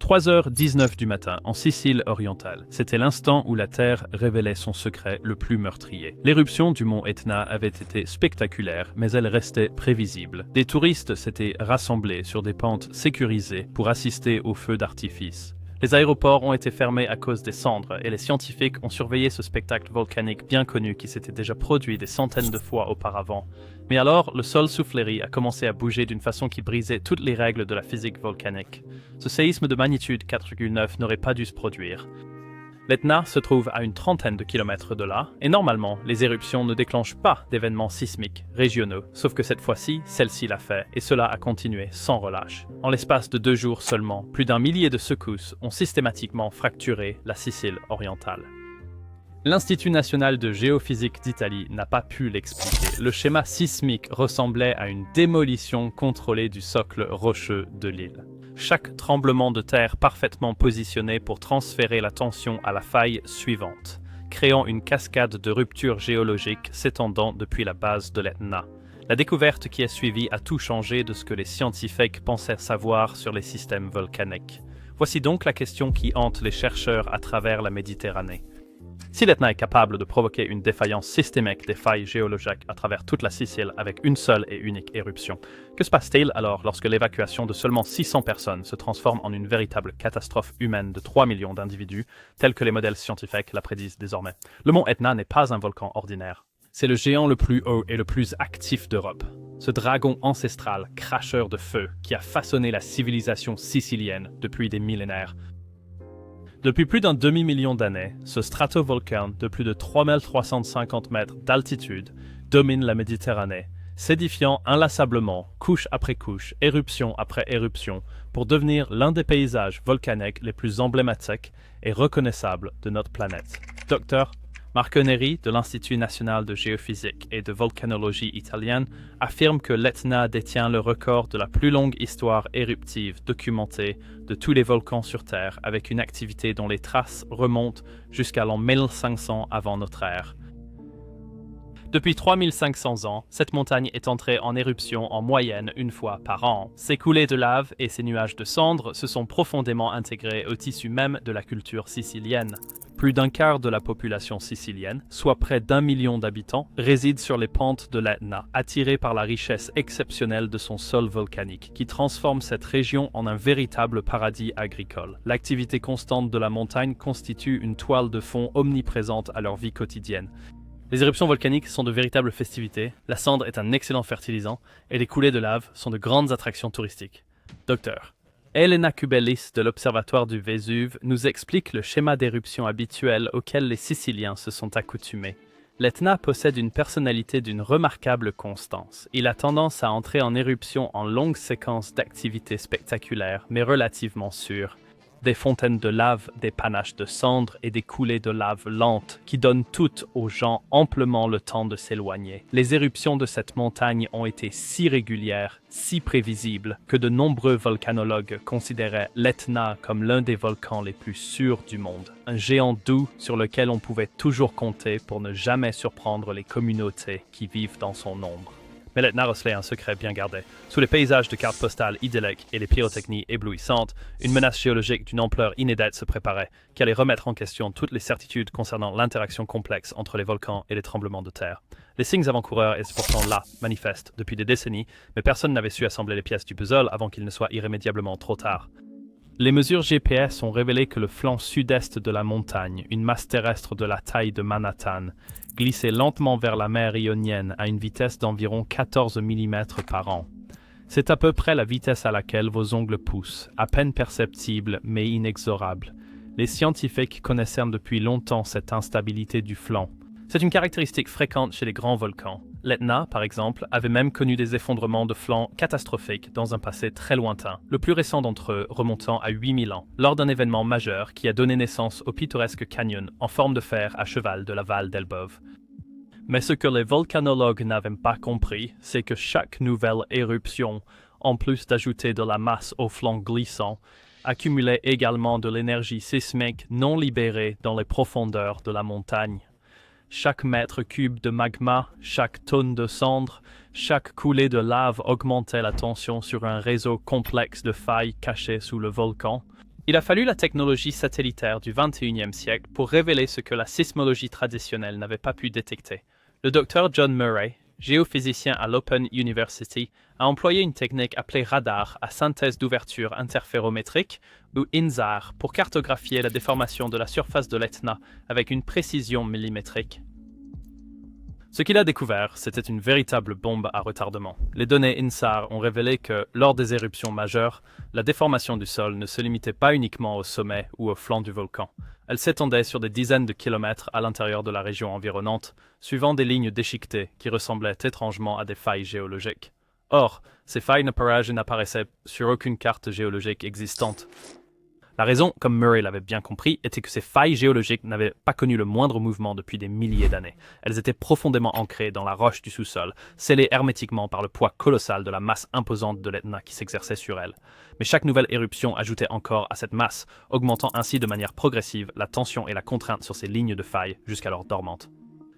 3h19 du matin, en Sicile orientale. C'était l'instant où la Terre révélait son secret le plus meurtrier. L'éruption du mont Etna avait été spectaculaire, mais elle restait prévisible. Des touristes s'étaient rassemblés sur des pentes sécurisées pour assister au feu d'artifice. Les aéroports ont été fermés à cause des cendres et les scientifiques ont surveillé ce spectacle volcanique bien connu qui s'était déjà produit des centaines de fois auparavant. Mais alors, le sol soufflerie a commencé à bouger d'une façon qui brisait toutes les règles de la physique volcanique. Ce séisme de magnitude 4,9 n'aurait pas dû se produire. L'Etna se trouve à une trentaine de kilomètres de là, et normalement, les éruptions ne déclenchent pas d'événements sismiques régionaux, sauf que cette fois-ci, celle-ci l'a fait, et cela a continué sans relâche. En l'espace de 2 jours seulement, plus d'1 millier de secousses ont systématiquement fracturé la Sicile orientale. L'Institut national de géophysique d'Italie n'a pas pu l'expliquer. Le schéma sismique ressemblait à une démolition contrôlée du socle rocheux de l'île. Chaque tremblement de terre parfaitement positionné pour transférer la tension à la faille suivante, créant une cascade de ruptures géologiques s'étendant depuis la base de l'Etna. La découverte qui a suivi a tout changé de ce que les scientifiques pensaient savoir sur les systèmes volcaniques. Voici donc la question qui hante les chercheurs à travers la Méditerranée. Si l'Etna est capable de provoquer une défaillance systémique des failles géologiques à travers toute la Sicile avec une seule et unique éruption, que se passe-t-il alors lorsque l'évacuation de seulement 600 personnes se transforme en une véritable catastrophe humaine de 3 millions d'individus, tels que les modèles scientifiques la prédisent désormais? Le mont Etna n'est pas un volcan ordinaire. C'est le géant le plus haut et le plus actif d'Europe. Ce dragon ancestral, cracheur de feu, qui a façonné la civilisation sicilienne depuis des millénaires. Depuis plus d'un demi-million d'années, ce stratovolcan de plus de 3350 mètres d'altitude domine la Méditerranée, s'édifiant inlassablement, couche après couche, éruption après éruption, pour devenir l'un des paysages volcaniques les plus emblématiques et reconnaissables de notre planète. Dr. Marco Neri, de l'Institut national de géophysique et de volcanologie italienne, affirme que l'Etna détient le record de la plus longue histoire éruptive documentée de tous les volcans sur Terre, avec une activité dont les traces remontent jusqu'à l'an 1500 avant notre ère. Depuis 3500 ans, cette montagne est entrée en éruption en moyenne une fois par an. Ces coulées de lave et ces nuages de cendres se sont profondément intégrés au tissu même de la culture sicilienne. Plus d'un quart de la population sicilienne, soit près d'1 million d'habitants, réside sur les pentes de l'Etna, attirés par la richesse exceptionnelle de son sol volcanique, qui transforme cette région en un véritable paradis agricole. L'activité constante de la montagne constitue une toile de fond omniprésente à leur vie quotidienne. Les éruptions volcaniques sont de véritables festivités, la cendre est un excellent fertilisant, et les coulées de lave sont de grandes attractions touristiques. Docteur Elena Kubellis de l'Observatoire du Vésuve nous explique le schéma d'éruption habituel auquel les Siciliens se sont accoutumés. L'Etna possède une personnalité d'une remarquable constance. Il a tendance à entrer en éruption en longues séquences d'activités spectaculaires, mais relativement sûres. Des fontaines de lave, des panaches de cendres et des coulées de lave lentes qui donnent toutes aux gens amplement le temps de s'éloigner. Les éruptions de cette montagne ont été si régulières, si prévisibles, que de nombreux volcanologues considéraient l'Etna comme l'un des volcans les plus sûrs du monde. Un géant doux sur lequel on pouvait toujours compter pour ne jamais surprendre les communautés qui vivent dans son ombre. Mais l'Etna recelait un secret bien gardé. Sous les paysages de cartes postales idylliques et les pyrotechnies éblouissantes, une menace géologique d'une ampleur inédite se préparait, qui allait remettre en question toutes les certitudes concernant l'interaction complexe entre les volcans et les tremblements de terre. Les signes avant-coureurs étaient pourtant là, manifestes, depuis des décennies, mais personne n'avait su assembler les pièces du puzzle avant qu'il ne soit irrémédiablement trop tard. Les mesures GPS ont révélé que le flanc sud-est de la montagne, une masse terrestre de la taille de Manhattan, glissait lentement vers la mer Ionienne à une vitesse d'environ 14 mm par an. C'est à peu près la vitesse à laquelle vos ongles poussent, à peine perceptible mais inexorable. Les scientifiques connaissaient depuis longtemps cette instabilité du flanc. C'est une caractéristique fréquente chez les grands volcans. L'Etna, par exemple, avait même connu des effondrements de flancs catastrophiques dans un passé très lointain, le plus récent d'entre eux remontant à 8000 ans, lors d'un événement majeur qui a donné naissance au pittoresque canyon en forme de fer à cheval de la Val d'Elbov. Mais ce que les volcanologues n'avaient pas compris, c'est que chaque nouvelle éruption, en plus d'ajouter de la masse au flanc glissant, accumulait également de l'énergie sismique non libérée dans les profondeurs de la montagne. Chaque mètre cube de magma, chaque tonne de cendres, chaque coulée de lave augmentait la tension sur un réseau complexe de failles cachées sous le volcan. Il a fallu la technologie satellitaire du XXIe siècle pour révéler ce que la sismologie traditionnelle n'avait pas pu détecter. Le docteur John Murray, géophysicien à l'Open University, a employé une technique appelée radar à synthèse d'ouverture interférométrique, ou INSAR, pour cartographier la déformation de la surface de l'Etna avec une précision millimétrique. Ce qu'il a découvert, c'était une véritable bombe à retardement. Les données INSAR ont révélé que, lors des éruptions majeures, la déformation du sol ne se limitait pas uniquement au sommet ou au flanc du volcan. Elle s'étendait sur des dizaines de kilomètres à l'intérieur de la région environnante, suivant des lignes déchiquetées qui ressemblaient étrangement à des failles géologiques. Or, ces failles n'apparaissaient sur aucune carte géologique existante. La raison, comme Murray l'avait bien compris, était que ces failles géologiques n'avaient pas connu le moindre mouvement depuis des milliers d'années. Elles étaient profondément ancrées dans la roche du sous-sol, scellées hermétiquement par le poids colossal de la masse imposante de l'Etna qui s'exerçait sur elles. Mais chaque nouvelle éruption ajoutait encore à cette masse, augmentant ainsi de manière progressive la tension et la contrainte sur ces lignes de failles jusqu'alors dormantes.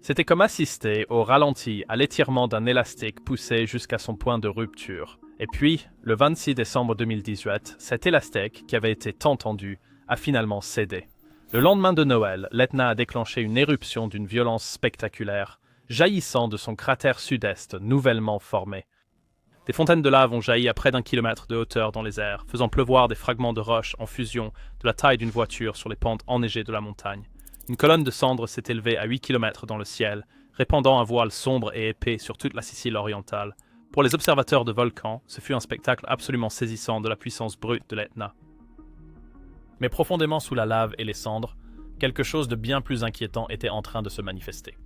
C'était comme assister au ralenti à l'étirement d'un élastique poussé jusqu'à son point de rupture. Et puis, le 26 décembre 2018, cet élastique, qui avait été tant tendu, a finalement cédé. Le lendemain de Noël, l'Etna a déclenché une éruption d'une violence spectaculaire, jaillissant de son cratère sud-est nouvellement formé. Des fontaines de lave ont jailli à près d'1 kilomètre de hauteur dans les airs, faisant pleuvoir des fragments de roches en fusion de la taille d'une voiture sur les pentes enneigées de la montagne. Une colonne de cendres s'est élevée à 8 kilomètres dans le ciel, répandant un voile sombre et épais sur toute la Sicile orientale. Pour les observateurs de volcans, ce fut un spectacle absolument saisissant de la puissance brute de l'Etna. Mais profondément sous la lave et les cendres, quelque chose de bien plus inquiétant était en train de se manifester.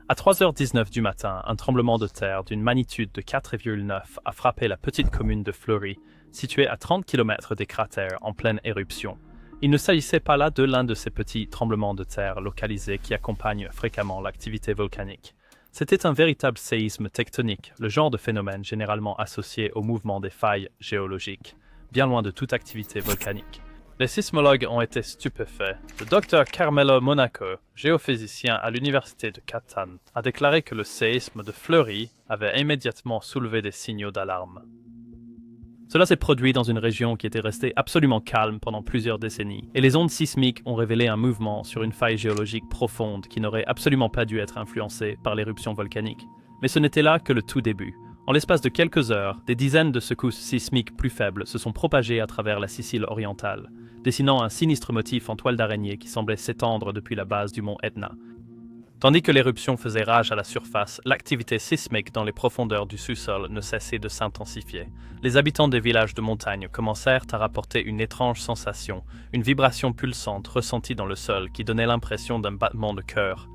À 3h19 du matin, un tremblement de terre d'une magnitude de 4,9 a frappé la petite commune de Fleury, située à 30 km des cratères en pleine éruption. Il ne s'agissait pas là de l'un de ces petits tremblements de terre localisés qui accompagnent fréquemment l'activité volcanique. C'était un véritable séisme tectonique, le genre de phénomène généralement associé au mouvement des failles géologiques, bien loin de toute activité volcanique. Les sismologues ont été stupéfaits. Le docteur Carmelo Monaco, géophysicien à l'université de Catane, a déclaré que le séisme de Fleury avait immédiatement soulevé des signaux d'alarme. Cela s'est produit dans une région qui était restée absolument calme pendant plusieurs décennies, et les ondes sismiques ont révélé un mouvement sur une faille géologique profonde qui n'aurait absolument pas dû être influencée par l'éruption volcanique. Mais ce n'était là que le tout début. En l'espace de quelques heures, des dizaines de secousses sismiques plus faibles se sont propagées à travers la Sicile orientale, dessinant un sinistre motif en toile d'araignée qui semblait s'étendre depuis la base du mont Etna. Tandis que l'éruption faisait rage à la surface, l'activité sismique dans les profondeurs du sous-sol ne cessait de s'intensifier. Les habitants des villages de montagne commencèrent à rapporter une étrange sensation, une vibration pulsante ressentie dans le sol qui donnait l'impression d'un battement de cœur.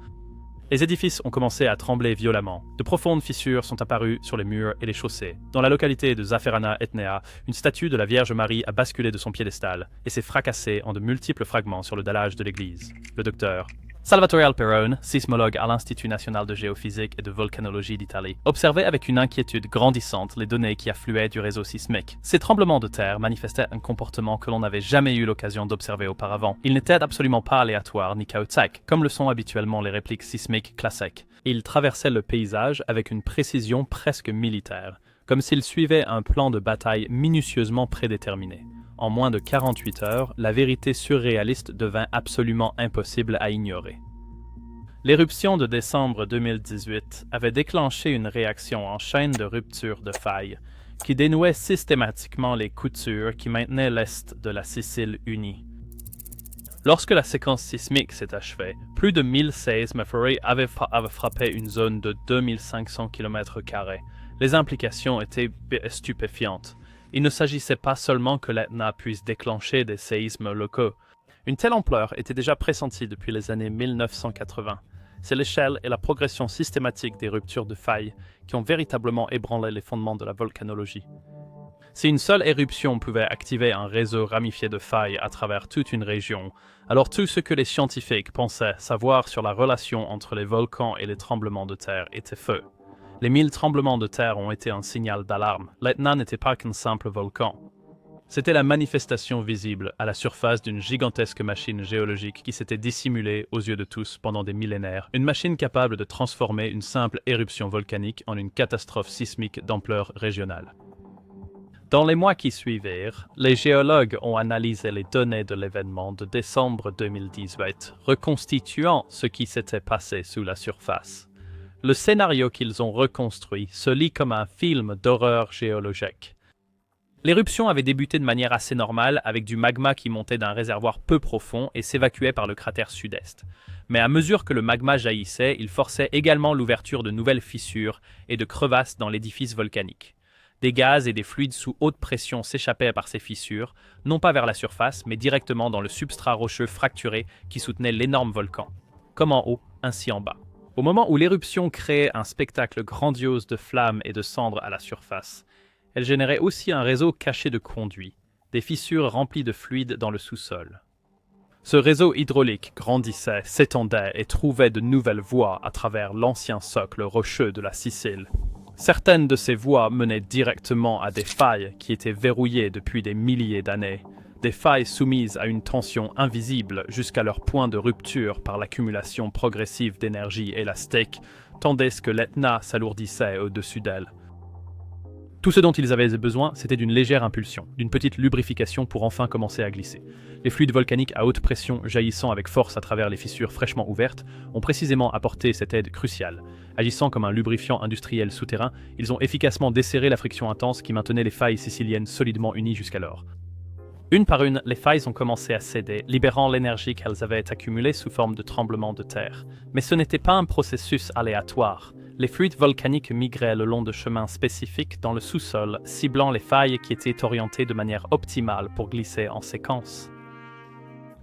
Les édifices ont commencé à trembler violemment. De profondes fissures sont apparues sur les murs et les chaussées. Dans la localité de Zafferana Etnea, une statue de la Vierge Marie a basculé de son piédestal et s'est fracassée en de multiples fragments sur le dallage de l'église. Le docteur Salvatore Alperone, sismologue à l'Institut national de géophysique et de volcanologie d'Italie, observait avec une inquiétude grandissante les données qui affluaient du réseau sismique. Ces tremblements de terre manifestaient un comportement que l'on n'avait jamais eu l'occasion d'observer auparavant. Ils n'étaient absolument pas aléatoires ni chaotiques, comme le sont habituellement les répliques sismiques classiques. Ils traversaient le paysage avec une précision presque militaire, comme s'ils suivaient un plan de bataille minutieusement prédéterminé. En moins de 48 heures, la vérité surréaliste devint absolument impossible à ignorer. L'éruption de décembre 2018 avait déclenché une réaction en chaîne de rupture de failles qui dénouait systématiquement les coutures qui maintenaient l'est de la Sicile unie. Lorsque la séquence sismique s'est achevée, plus de 1000 séismes avaient frappé une zone de 2500 km². Les implications étaient stupéfiantes. Il ne s'agissait pas seulement que l'Etna puisse déclencher des séismes locaux. Une telle ampleur était déjà pressentie depuis les années 1980. C'est l'échelle et la progression systématique des ruptures de failles qui ont véritablement ébranlé les fondements de la volcanologie. Si une seule éruption pouvait activer un réseau ramifié de failles à travers toute une région, alors tout ce que les scientifiques pensaient savoir sur la relation entre les volcans et les tremblements de terre était faux. Les 1000 tremblements de terre ont été un signal d'alarme. L'Etna n'était pas qu'un simple volcan. C'était la manifestation visible à la surface d'une gigantesque machine géologique qui s'était dissimulée aux yeux de tous pendant des millénaires. Une machine capable de transformer une simple éruption volcanique en une catastrophe sismique d'ampleur régionale. Dans les mois qui suivirent, les géologues ont analysé les données de l'événement de décembre 2018, reconstituant ce qui s'était passé sous la surface. Le scénario qu'ils ont reconstruit se lit comme un film d'horreur géologique. L'éruption avait débuté de manière assez normale avec du magma qui montait d'un réservoir peu profond et s'évacuait par le cratère sud-est. Mais à mesure que le magma jaillissait, il forçait également l'ouverture de nouvelles fissures et de crevasses dans l'édifice volcanique. Des gaz et des fluides sous haute pression s'échappaient par ces fissures, non pas vers la surface, mais directement dans le substrat rocheux fracturé qui soutenait l'énorme volcan. Comme en haut, ainsi en bas. Au moment où l'éruption créait un spectacle grandiose de flammes et de cendres à la surface, elle générait aussi un réseau caché de conduits, des fissures remplies de fluides dans le sous-sol. Ce réseau hydraulique grandissait, s'étendait et trouvait de nouvelles voies à travers l'ancien socle rocheux de la Sicile. Certaines de ces voies menaient directement à des failles qui étaient verrouillées depuis des milliers d'années, des failles soumises à une tension invisible jusqu'à leur point de rupture par l'accumulation progressive d'énergie élastique, tandis que l'Etna s'alourdissait au-dessus d'elles. Tout ce dont ils avaient besoin, c'était d'une légère impulsion, d'une petite lubrification pour enfin commencer à glisser. Les fluides volcaniques à haute pression jaillissant avec force à travers les fissures fraîchement ouvertes ont précisément apporté cette aide cruciale. Agissant comme un lubrifiant industriel souterrain, ils ont efficacement desserré la friction intense qui maintenait les failles siciliennes solidement unies jusqu'alors. Une par une, les failles ont commencé à céder, libérant l'énergie qu'elles avaient accumulée sous forme de tremblements de terre. Mais ce n'était pas un processus aléatoire. Les fluides volcaniques migraient le long de chemins spécifiques dans le sous-sol, ciblant les failles qui étaient orientées de manière optimale pour glisser en séquence.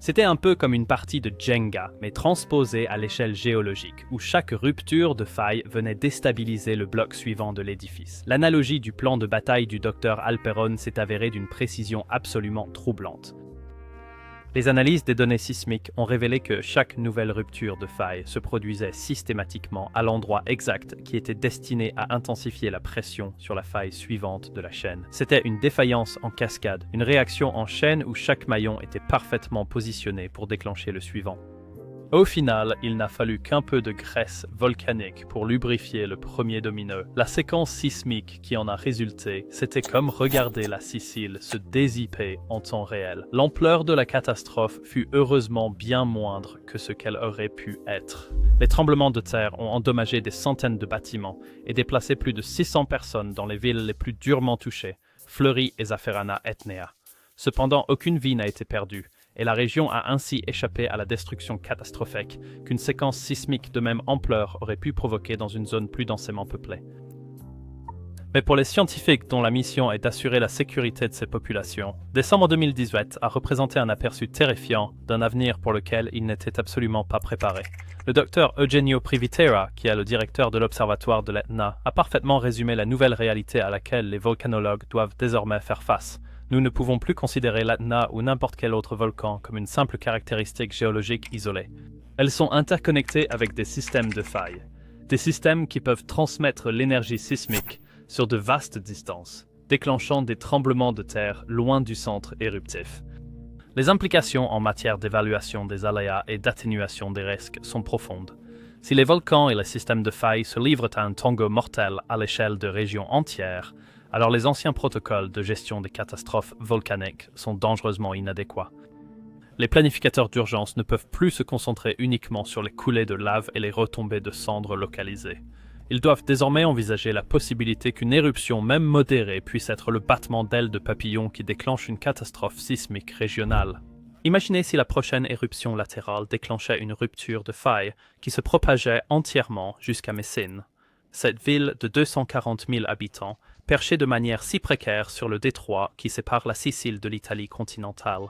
C'était un peu comme une partie de Jenga, mais transposée à l'échelle géologique, où chaque rupture de faille venait déstabiliser le bloc suivant de l'édifice. L'analogie du plan de bataille du docteur Alperon s'est avérée d'une précision absolument troublante. Les analyses des données sismiques ont révélé que chaque nouvelle rupture de faille se produisait systématiquement à l'endroit exact qui était destiné à intensifier la pression sur la faille suivante de la chaîne. C'était une défaillance en cascade, une réaction en chaîne où chaque maillon était parfaitement positionné pour déclencher le suivant. Au final, il n'a fallu qu'un peu de graisse volcanique pour lubrifier le premier domino. La séquence sismique qui en a résulté, c'était comme regarder la Sicile se dézipper en temps réel. L'ampleur de la catastrophe fut heureusement bien moindre que ce qu'elle aurait pu être. Les tremblements de terre ont endommagé des centaines de bâtiments et déplacé plus de 600 personnes dans les villes les plus durement touchées, Fleury et Zafferana Etnea. Cependant, aucune vie n'a été perdue, et la région a ainsi échappé à la destruction catastrophique qu'une séquence sismique de même ampleur aurait pu provoquer dans une zone plus densément peuplée. Mais pour les scientifiques dont la mission est d'assurer la sécurité de ces populations, décembre 2018 a représenté un aperçu terrifiant d'un avenir pour lequel ils n'étaient absolument pas préparés. Le docteur Eugenio Privitera, qui est le directeur de l'Observatoire de l'Etna, a parfaitement résumé la nouvelle réalité à laquelle les volcanologues doivent désormais faire face. Nous ne pouvons plus considérer l'Etna ou n'importe quel autre volcan comme une simple caractéristique géologique isolée. Elles sont interconnectées avec des systèmes de failles, des systèmes qui peuvent transmettre l'énergie sismique sur de vastes distances, déclenchant des tremblements de terre loin du centre éruptif. Les implications en matière d'évaluation des aléas et d'atténuation des risques sont profondes. Si les volcans et les systèmes de failles se livrent à un tango mortel à l'échelle de régions entières, alors les anciens protocoles de gestion des catastrophes volcaniques sont dangereusement inadéquats. Les planificateurs d'urgence ne peuvent plus se concentrer uniquement sur les coulées de lave et les retombées de cendres localisées. Ils doivent désormais envisager la possibilité qu'une éruption, même modérée, puisse être le battement d'ailes de papillons qui déclenche une catastrophe sismique régionale. Imaginez si la prochaine éruption latérale déclenchait une rupture de faille qui se propageait entièrement jusqu'à Messine. Cette ville de 240 000 habitants, perchée de manière si précaire sur le détroit qui sépare la Sicile de l'Italie continentale.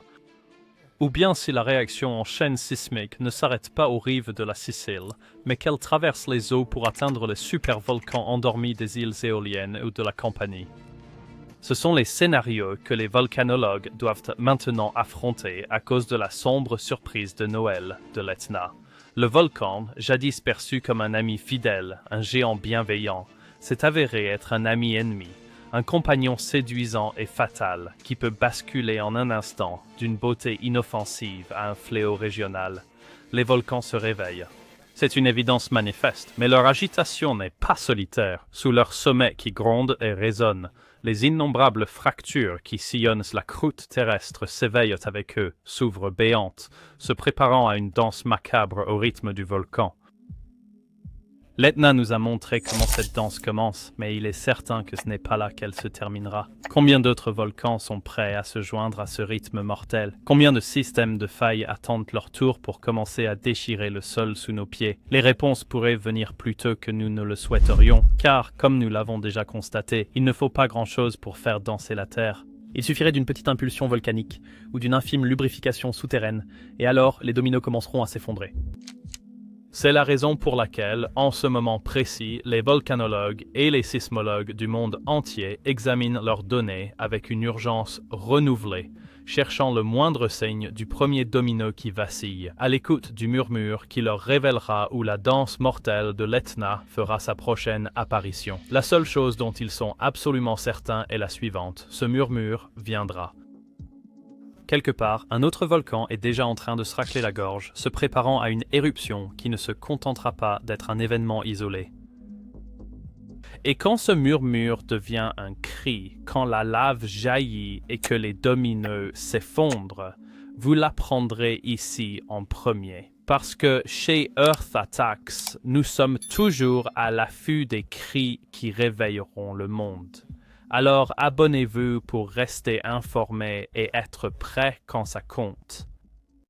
Ou bien si la réaction en chaîne sismique ne s'arrête pas aux rives de la Sicile, mais qu'elle traverse les eaux pour atteindre les supervolcans endormis des îles éoliennes ou de la Campanie. Ce sont les scénarios que les volcanologues doivent maintenant affronter à cause de la sombre surprise de Noël de l'Etna. Le volcan, jadis perçu comme un ami fidèle, un géant bienveillant, s'est avéré être un ami ennemi, un compagnon séduisant et fatal qui peut basculer en un instant d'une beauté inoffensive à un fléau régional. Les volcans se réveillent. C'est une évidence manifeste, mais leur agitation n'est pas solitaire. Sous leur sommet qui gronde et résonne, Les innombrables fractures qui sillonnent la croûte terrestre s'éveillent avec eux, s'ouvrent béantes, se préparant à une danse macabre au rythme du volcan. L'Etna nous a montré comment cette danse commence, mais il est certain que ce n'est pas là qu'elle se terminera. Combien d'autres volcans sont prêts à se joindre à ce rythme mortel? Combien de systèmes de failles attendent leur tour pour commencer à déchirer le sol sous nos pieds? Les réponses pourraient venir plus tôt que nous ne le souhaiterions, car, comme nous l'avons déjà constaté, il ne faut pas grand-chose pour faire danser la Terre. Il suffirait d'une petite impulsion volcanique, ou d'une infime lubrification souterraine, et alors les dominos commenceront à s'effondrer. C'est la raison pour laquelle, en ce moment précis, les volcanologues et les sismologues du monde entier examinent leurs données avec une urgence renouvelée, cherchant le moindre signe du premier domino qui vacille, à l'écoute du murmure qui leur révélera où la danse mortelle de l'Etna fera sa prochaine apparition. La seule chose dont ils sont absolument certains est la suivante: ce murmure viendra. Quelque part, un autre volcan est déjà en train de se racler la gorge, se préparant à une éruption qui ne se contentera pas d'être un événement isolé. Et quand ce murmure devient un cri, quand la lave jaillit et que les dominos s'effondrent, vous l'apprendrez ici en premier. Parce que chez Earth Attacks, nous sommes toujours à l'affût des cris qui réveilleront le monde. Alors abonnez-vous pour rester informé et être prêt quand ça compte.